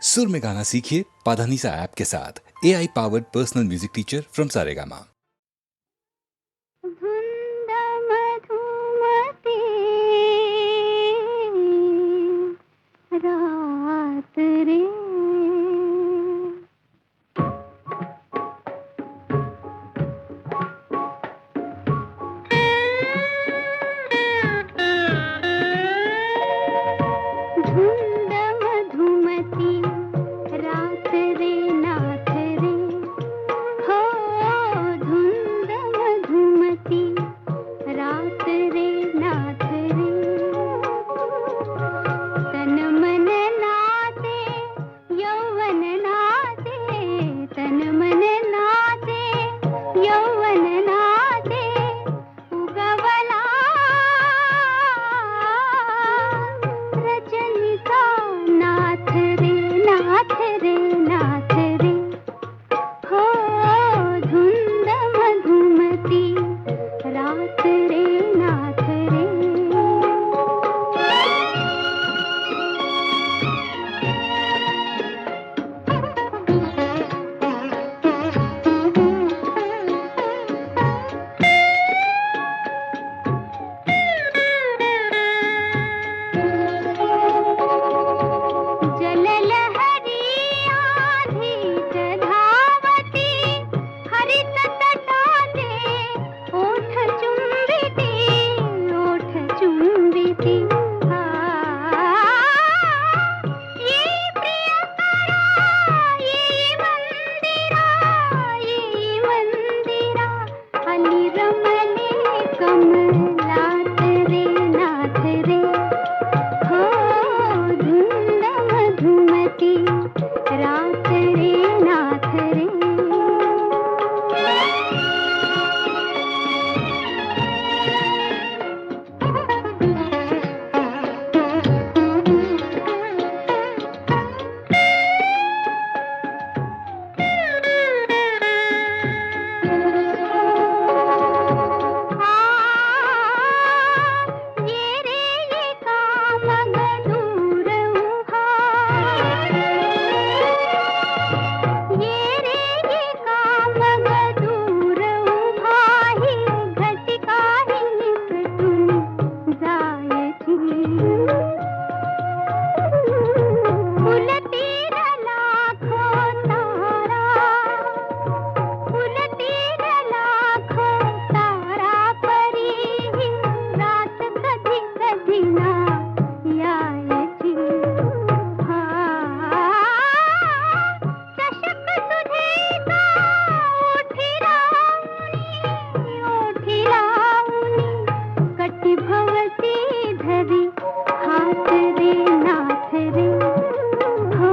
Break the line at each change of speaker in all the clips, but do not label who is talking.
सुर में गाना सीखिए पाधानीसा ऐप के साथ। AI powered personal music teacher from Saregama.
रात रे धुंद मधुमती रात रे नाथ रे हो धुंद मधुमती रात रे नाथ रे तन मन नाचे यौवन नाचे तन मन नाचे यौवन नाचे उगवला रजनीता नाथ रे नाथ रे नाथ रे हो धुंद मधुमती रात रे नाथ रे जललहरी आधीच धावती हरित तटाचे ओठ चुंबिती आ ये प्रियकरा ये मंदिरा अली रमले कमलात रे नाथ रे हो धुंद मधुमती रात रे नाथ रे ये रे ये काम गडूर उहा ये रे ये काम गडूर उहा ही घटिका ही निसटून जायची फुलतीर लाखो तारा फुलतीर लाखो तारा परी ही रात कधी कधी ना यायची चषक सुधीचा ओठी लावणी कटी भवती धरी हात रे नाथ रे हो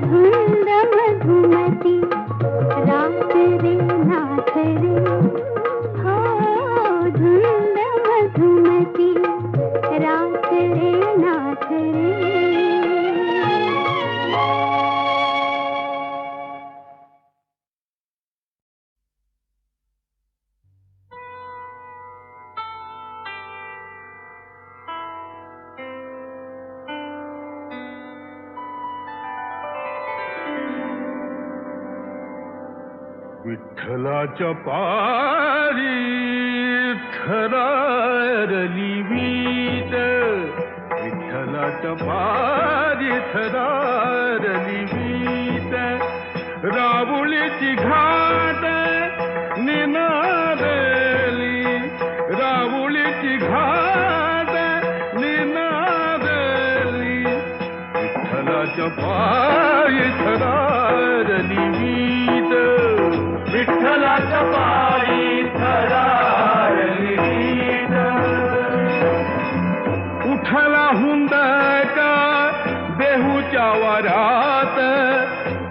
धुंद मधुमती रात रे नाथ रे हो धुंद मधुमती रात रे नाथ रे
विठ्ठलाच्या पारी थरारली वीट विठ्ठलाच्या पारी थरारली वीट राहुलीची घाट निनादली राहुलीची घाट निनादली विठ्ठलाच्या पारी थरारली वीट विठ्ठलाच्या पायी थरारली वीट उठला हुंदका देहूच्या वरात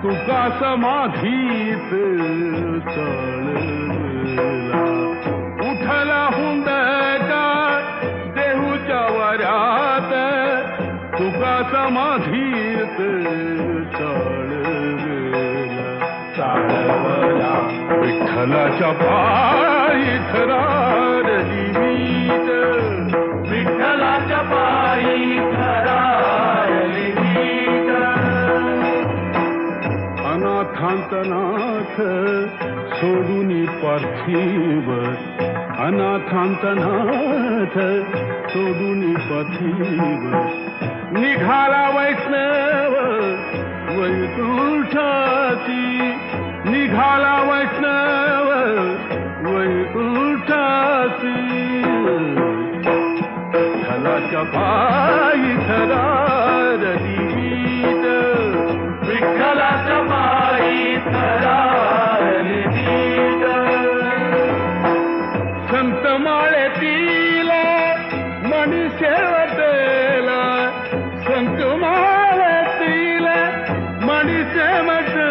तुका समाधीत चळला उठला हुंदका देहूच्या वरात तुका समाधीत चळला विठ्ठलाच्या पायी थरारली वीट विठ्ठलाच्या पायी थरारली वीट अनाथांतनाथ सोडून पार्थिव अनाथांतनाथ सोडून पार्थिव निघाला वैष्णव वैकुंठाची निघाला वैष्णव वैकुंठाची विठ्ठलाच्या पायी थरार दिवीत विठ्ठलाच्या पायी थरार दिवीत संत माळेतील मणी शेवटला संत माळेतील मणी शेवटला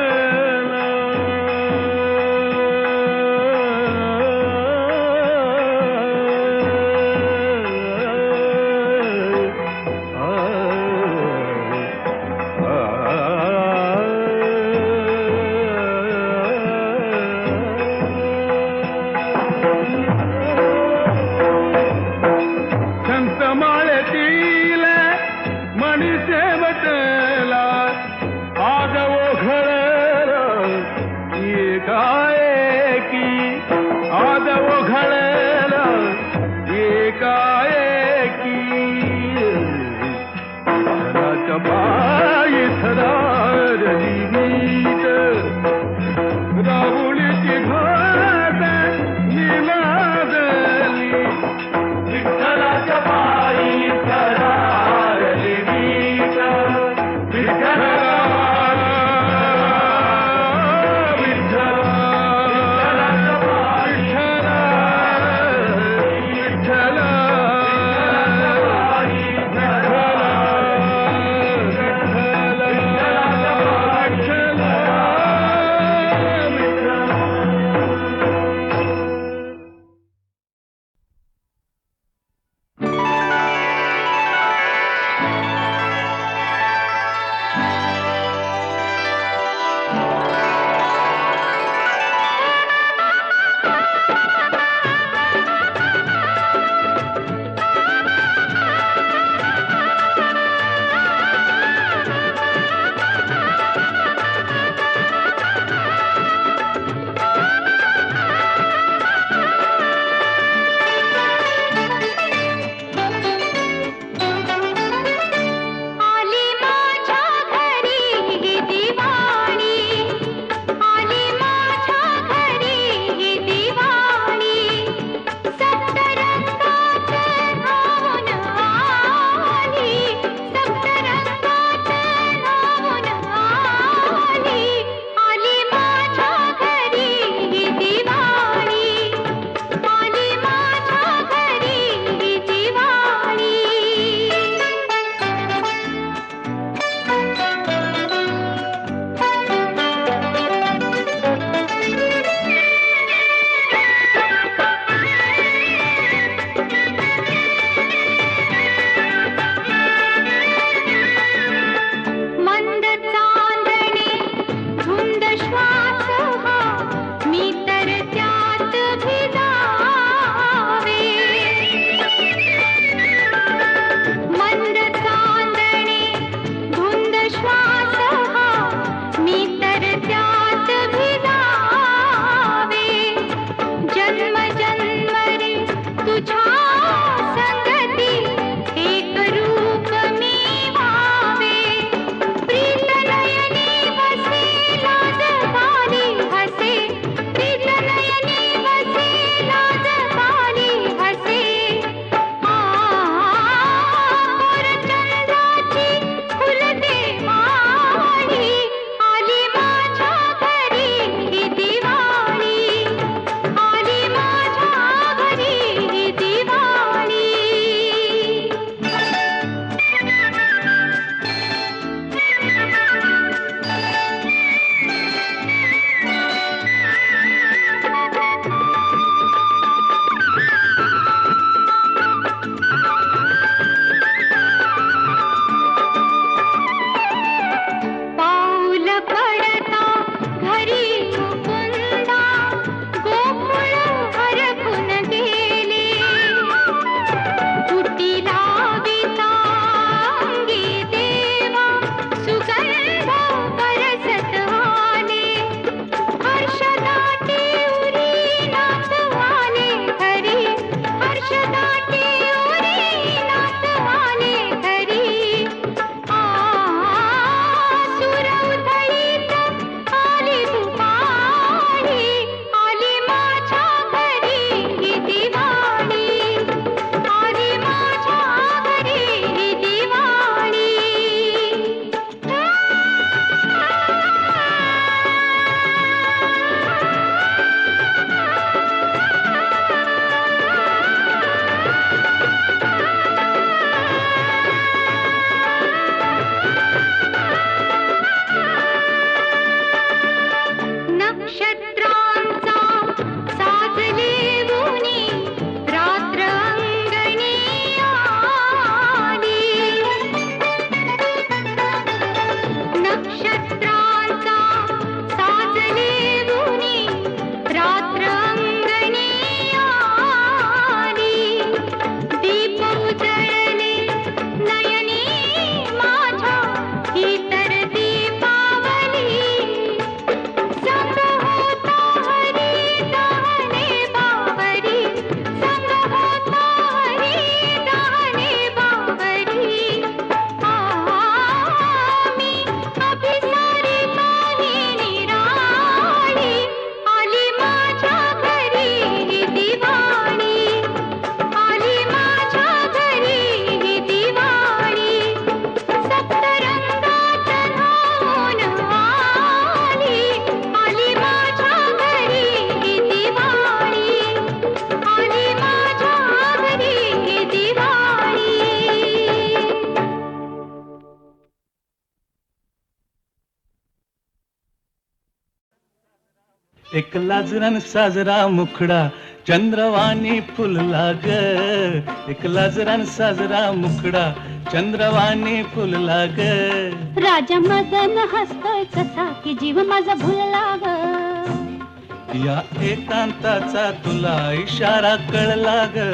नक्षत्रांचा साजले गुणी रात्र अंगणी आली दीप उजळले नयनी माझ्या ही तर दीपावली संग होता हरी दहने बावरी संग होता हरी दहने बावरी आम्ही अभिसारी नाही निराळी आली माझ्या घरी ही दिवाळी आली माझ्या घरी ही दिवाळी सप्तरंगात न्हाऊन आली आली माझ्या घरी ही दिवाळी आली माझ्या घरी ही दिवाळी
एक लाजरान साजरा मुखडा चंद्रवाणी फुलला ग एक लाजरान साजरा मुखडा चंद्रवाणी फुलला ग
राजा मदन हसतोय कसा की जीव माझा भुलला ग
या एकांताचा तुला इशारा कळला ग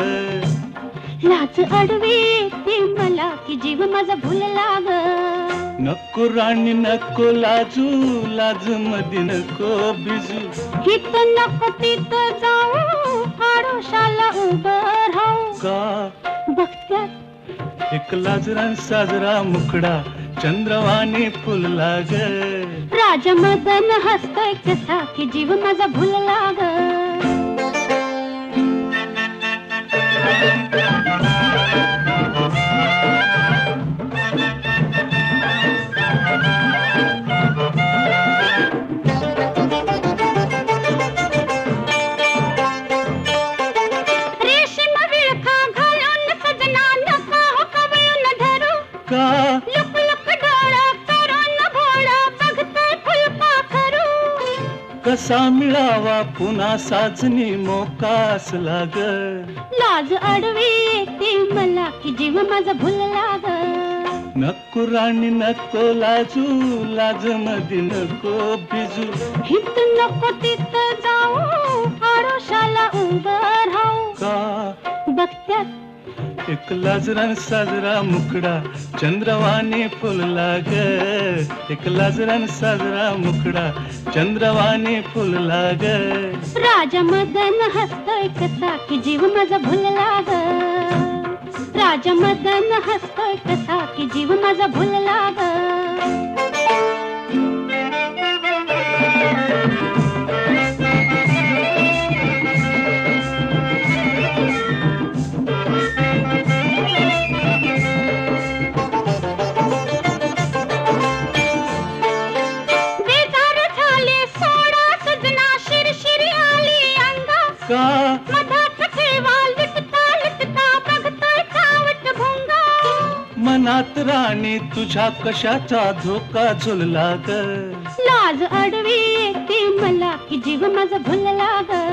लाज अडवी ती मला की जीव माझा भुलला ग
नको राणी नको लाजू लाज मध्ये नको बिजू
हित नको तिथं जाऊ आडोशाला उभं राहू
का
बघत्यात
एक लाजरान साजरा मुखडा चंद्रवाणी फुलला ग
राजा मदन हसतोय कसा की जीव माझा भुलला ग रेशीम विळखा घालून सजना नका हो कवळून धरू
का
लुक लुक डोळं करून भोळं बघतोय फुलपाखरू
कसा मिळावा पुन्हा साजनी मोका असला ग
लाज अडवी येते मला की जीव माझा भुलला ग
नको राणी नको लाजू लाज मध्ये नको बिजू
हित नको तिथं जाऊ आडोशाला उभं राहू
का
बघत्यात
एक लाजरान साजरा मुखडा चंद्रवाणी फुलला ग एक लाजरान साजरा मुखडा चंद्रवाणी फुलला ग
राजा मदन हसतोय कसा की जीव माझा भुलला ग राजा मदन हसतोय कसा की जीव माझा भुलला ग बेजार झाले सोडा सजना शिरशिरी आली अंगा
का
मधात ठेवा लिटता लिटता बघतोय कावट भोंगा
मनात राणी तुझ्या कशाचा धोका झुलला ग
लाज अडवी येते मला की जीव माझा भुलला ग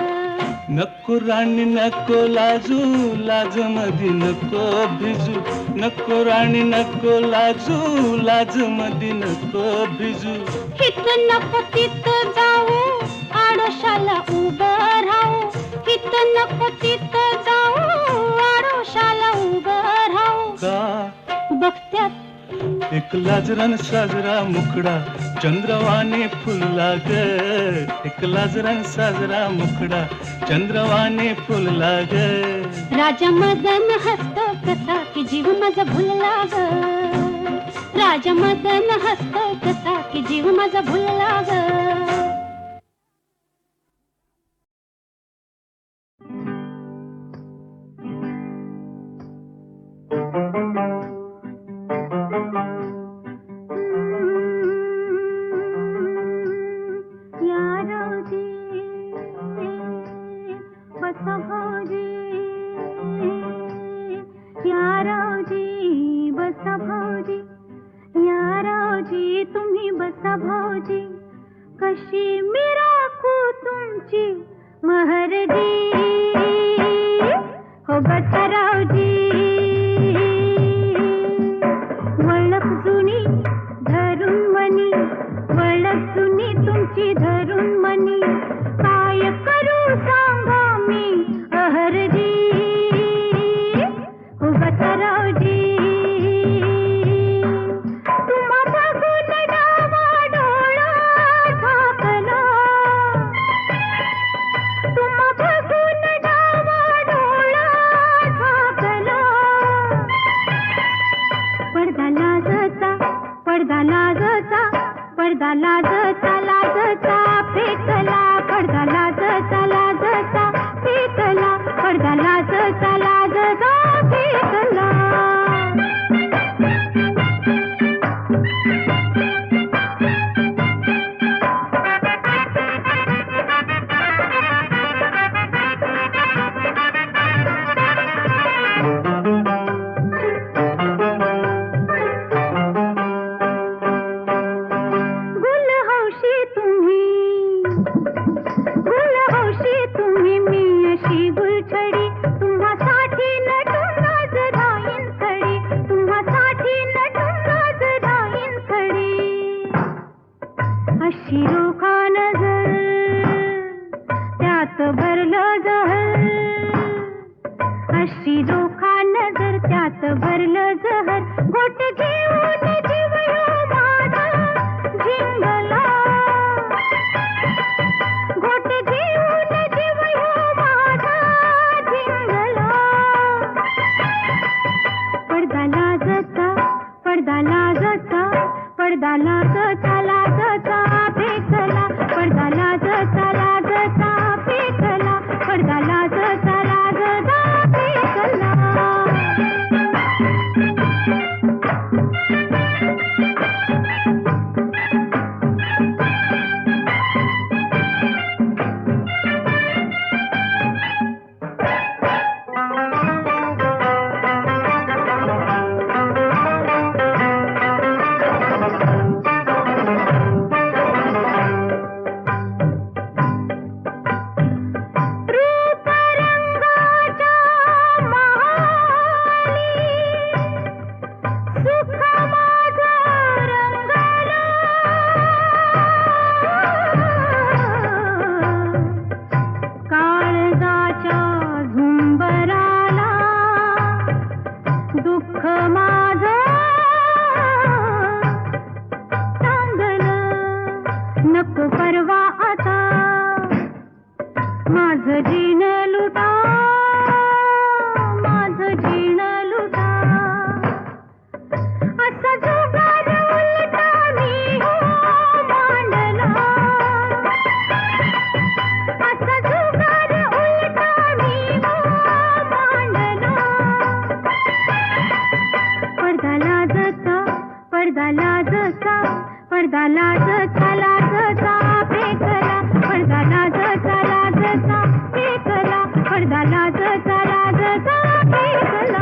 नको राणी नको लाजू लाज मध्ये नको भिजू नको राणी नको लाजू लाज मध्ये नको भिजू
हित नको तिथं जाऊ आडोशाला उभं राहू हित नको तिथं जाऊ आडोशाला उभं राहू
का
बघत्यात
एक लाजरान साजरा मुखडा चंद्रवाणी फुलला ग एक लाजरान साजरा मुखडा चंद्रवाणी फुलला ग
राजा मदन हसतो कसा की जीव माझा भुलला ग राजा मदन हसतो कसा की जीव माझा भुलला ग बसा भाऊजी तुम्ही बसा भाऊजी कशी मी राखू तुमची महरजी हो बसा रावजी वळख जुनी धरून मनी तुमची धरून मनी काय करू सांगा मी अहरजी हो बसरावजी तुम्हा बघून डावा डोळा झाकला तुम्हा बघून डावा डोळा झाकला पडदा लाजचा पडदा लाजचा पडदा लाजचा लाजचा फेकला पडदा लाजचा लाजचा फेकला पडदा लाजचा लाजचा फेकला शिरोखा नजर त्यात भरलं जहर अशी रोखा नजर त्यात भरलं जहर घोट घेऊन जीव ह्यो माझा झिंगला घोट घेऊन जीव ह्यो माझा झिंगला पडदा लाजचा पडदा लाजचा पडदा लाजचा लाजचा फेकला पडदा लाजचा लाजचा फेकला पडदा लाजचा लाजचा फेकला दुःख माझं टांगलं नको परवा आता माझं जीण लुटा माझं जीण लुटा असा जुगार उलटा मी हो मांडला असा जुगार उलटा मी हो मांडला पडदा लाजचा पडदा लाजचा पडदा लाजचा लाजचा फेकला पडदा लाजचा लाजचा फेकला पडदा लाजचा लाजचा फेकला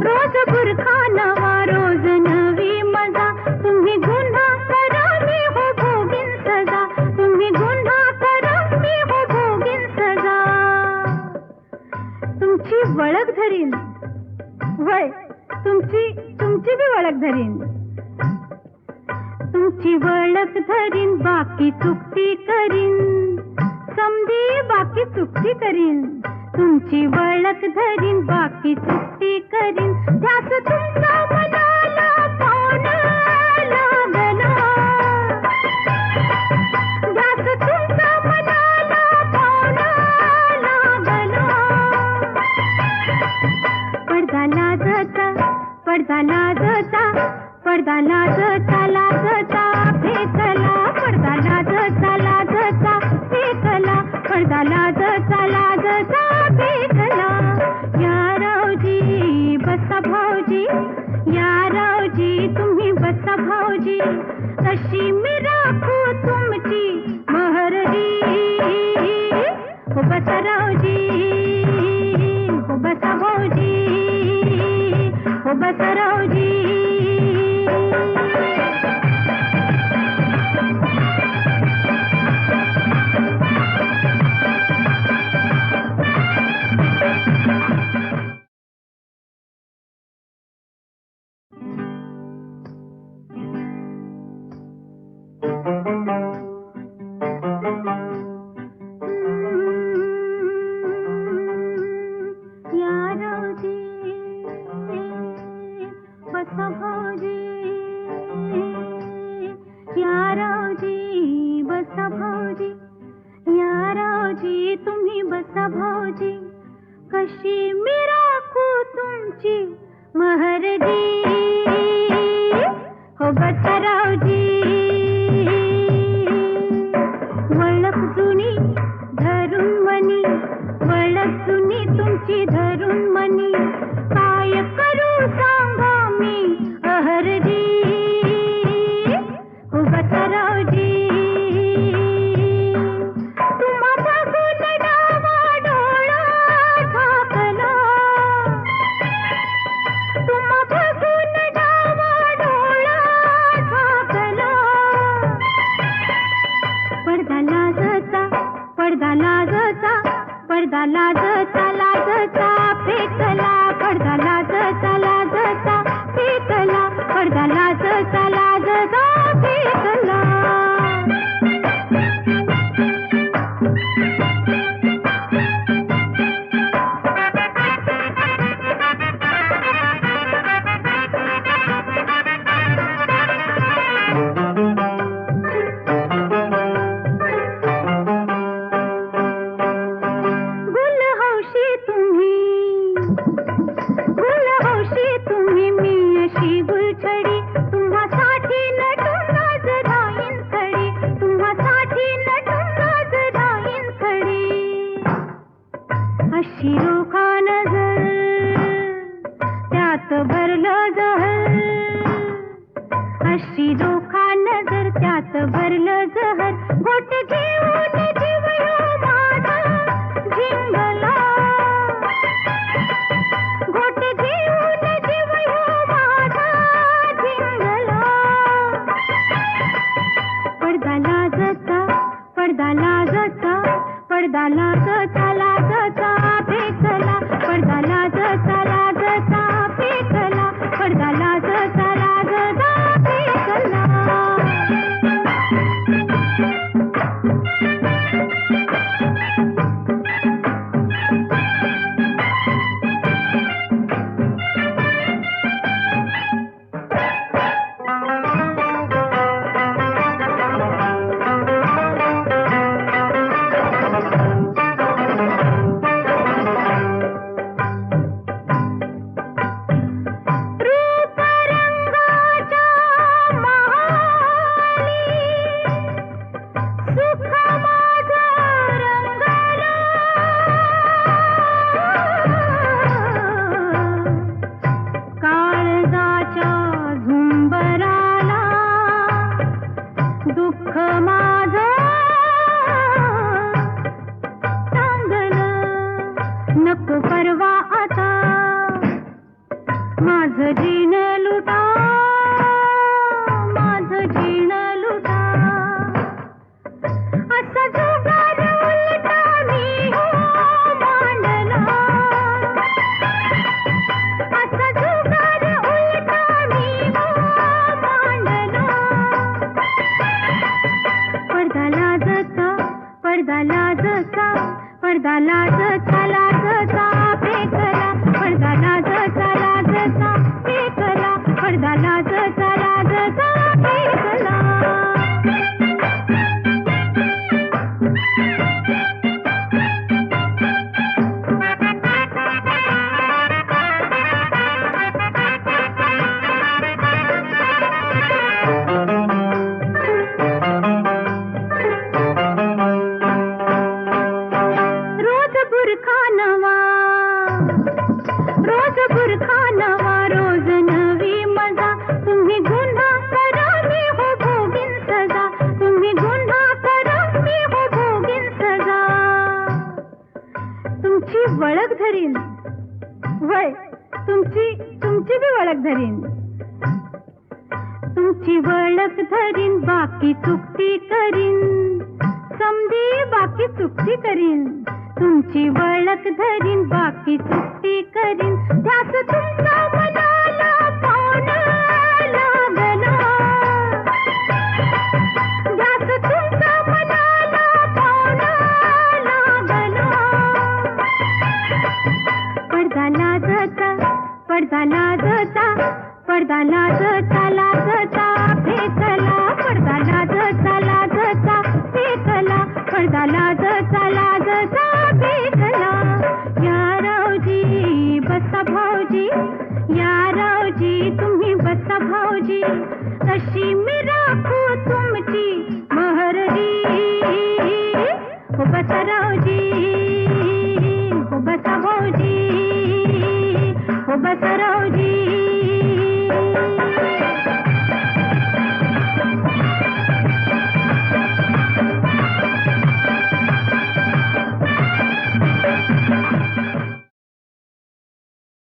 रोज बुरखा नवा रोज नवी मजा तुम्ही गुन्हा करा मी हो भोगीन सजा तुम्ही गुन्हा करा मी हो भोगीन सजा तुमची वळख धरीन वय तुमची बी वळख धरीन तुमची वळख धरीन बाकी चुकती करीन समधी बाकी चुकती करीन तुमची वळख धरीन बाकी चुकती करीन ध्यास तुमचा मनाला पावण लागला ध्यास तुमचा मनाला पावण लागला पडदा लाजचा पडदा लाजचा पडदा लाजचा लाजचा फेकला पडदा लाजचा लाजचा फेकला पडदा लाजचा लाजचा फेकला या रावजी बसा भाऊजी या रावजी तुम्ही बसा भाऊजी कशी मी राखू तुमची महरजी हो बसा रावजी हो बसा भाऊजी हो बसरावजी. तुम्ही बसा भाऊजी, कशी मी राखू तुमची महरजी. हो बसा रावजी. वळख जुनी धरून मनी, वळख जुनी तुमची धरून मनी, काय करू सांगा मी अहरजी. हो बसा रावजी. पडदा लाजचा लाजचा फेकला, पडदा लाजचा लाजचा फेकला, पडदा लाजचा लाजचा फेकला. शिरोखा नजर त्यात भरलं जहर, अशी रोखा नजर त्यात भरलं जहर. घोट घेऊन जीव ह्यो माझा झिंगला, घोट घेऊन जीव ह्यो माझा झिंगला. पडदा लाजचा, पडदा लाजचा, पडदा लाजचा लाजचा फेकला, पडदा लाजचा लाजचा फेकला, पडदा लाजचा लाजचा फेकला. दुःख माझं सांगलं नको परवा आता, माझं जीण लुटा, माझं जीण लुटा. असा जुगार उलटा मी हो मांडला, असा जुगार उलटा मी हो मांडला. पडदा लाजचा, पडदा लाजचा, पडदा लाजचा लाजचा फेकला, पडदा लाजचा लाजचा फेकला, पडदा लाजचा लाजचा फेकला. रोज बुरखा नवा, रोज बुरखा नवा, रोज नवी मजा. तुम्ही गुन्हा करा मी हो भोगीन सजा, तुम्ही गुन्हा करा मी हो भोगीन सजा. तुमची वळख धरीन, वय तुमची बी ओळख धरीन. तुमची ओळख धरीन बाकी चुकती करीन. समधी बाकी चुकती करीन. तुमची ओळख धरीन बाकी चुकती करीन. ध्यास तुमचा मनाला पावना लागला. ध्यास तुमचा मनाला पावना लागला. पडदा लाजता पडदा लाजता पडदा लाजता लाजता फेकला. पडदा लाजता लाजता फेकला. पडदा लाजता लाजता फेकला. या रावजी बसा भाऊजी. या रावजी तुम्ही बसा भाऊजी. कशी मी राखू तुमची महरजी. हो बसा रावजी. हो बसा भाऊजी. हो बसा रावजी.